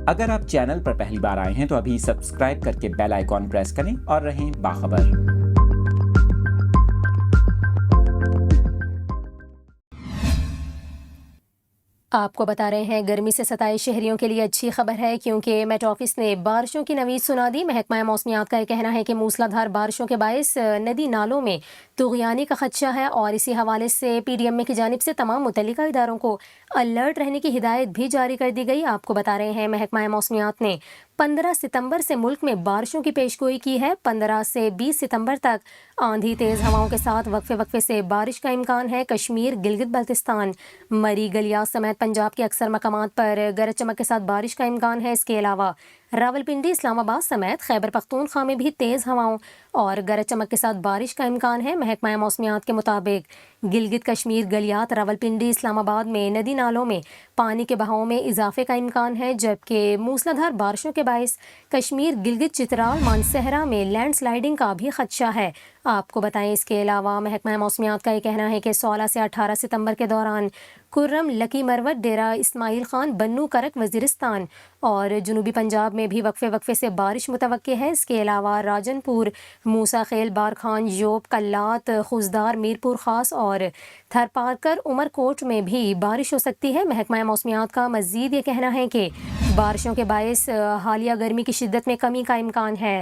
اگر آپ چینل پر پہلی بار آئے ہیں تو ابھی سبسکرائب کر کے بیل آئیکن پریس کریں اور رہیں باخبر۔ آپ کو بتا رہے ہیں گرمی سے ستائے شہریوں کے لیے اچھی خبر ہے، کیونکہ میٹ آفس نے بارشوں کی نوید سنا دی۔ محکمہ موسمیات کا یہ کہنا ہے کہ موسلادھار بارشوں کے باعث ندی نالوں میں طغیانی کا خدشہ ہے، اور اسی حوالے سے پی ڈی ایم اے کی جانب سے تمام متعلقہ اداروں کو الرٹ رہنے کی ہدایت بھی جاری کر دی گئی۔ آپ کو بتا رہے ہیں محکمہ موسمیات نے 15 ستمبر سے ملک میں بارشوں کی پیشگوئی کی ہے۔ 15 سے 20 ستمبر تک آندھی تیز ہواؤں کے ساتھ وقفے وقفے سے بارش کا امکان ہے۔ کشمیر، گلگت بلتستان، مری گلیات سمیت پنجاب کے اکثر مقامات پر گرج چمک کے ساتھ بارش کا امکان ہے۔ اس کے علاوہ راولپنڈی، اسلام آباد سمیت خیبر پختونخوا میں بھی تیز ہواؤں اور گرج چمک کے ساتھ بارش کا امکان ہے۔ محکمہ موسمیات کے مطابق گلگت، کشمیر، گلیات، راولپنڈی، اسلام آباد میں ندی نالوں میں پانی کے بہاؤ میں اضافے کا امکان ہے، جبکہ موسلادھار بارشوں کے باعث کشمیر، گلگت، چترال، مانسہرہ میں لینڈ سلائیڈنگ کا بھی خدشہ ہے۔ آپ کو بتائیں اس کے علاوہ محکمہ موسمیات کا یہ کہنا ہے کہ 16 سے 18 ستمبر کے دوران کرم، لکی مروت، ڈیرہ اسماعیل خان، بنو، کرک، وزیرستان اور جنوبی پنجاب میں بھی وقفے وقفے سے بارش متوقع ہے۔ اس کے علاوہ راجن پور، موسیٰ خیل، بارکھان، یوب، کلات، خوزدار، میرپور خاص اور تھر پارکر، عمر کوٹ میں بھی بارش ہو سکتی ہے۔ محکمہ موسمیات کا مزید یہ کہنا ہے کہ بارشوں کے باعث حالیہ گرمی کی شدت میں کمی کا امکان ہے۔